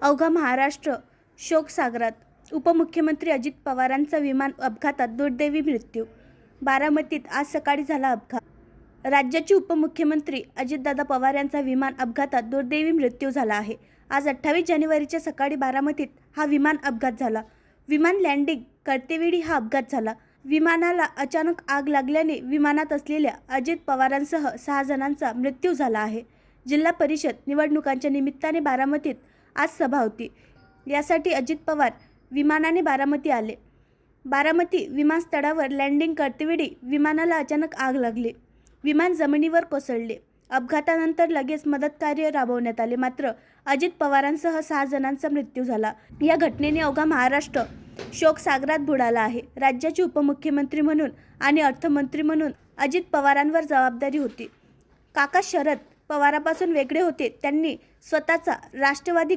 अवघा महाराष्ट्र शोकसागरात. उपमुख्यमंत्री अजित पवारांचा विमान अपघातात दुर्दैवी मृत्यू. बारामतीत आज सकाळी झाला अपघात. राज्याचे उपमुख्यमंत्री अजितदादा पवार यांचा विमान अपघातात दुर्दैवी मृत्यू झाला आहे. आज 28 जानेवारीच्या सकाळी बारामतीत हा विमान अपघात झाला. विमान लँडिंग करतेवेळी हा अपघात झाला. विमानाला अचानक आग लागल्याने विमानात असलेल्या अजित पवारांसह 6 जणांचा मृत्यू झाला आहे. जिल्हा परिषद निवडणुकांच्या निमित्ताने बारामतीत आज सभा होती. यासाठी अजित पवार विमानाने बारामती आले. बारामती विमानतळावर लँडिंग करतेवेळी विमानाला अचानक आग लागली. विमान जमिनीवर कोसळले. अपघातानंतर लगेच मदतकार्य राबवण्यात आले, मात्र अजित पवारांसह 6 जणांचा मृत्यू झाला. या घटनेने अवघा महाराष्ट्र शोकसागरात बुडाला आहे. राज्याचे उपमुख्यमंत्री म्हणून आणि अर्थमंत्री म्हणून अजित पवारांवर जबाबदारी होती. काका शरद पवारांपासून वेगळे होते. त्यांनी स्वतःचा राष्ट्रवादी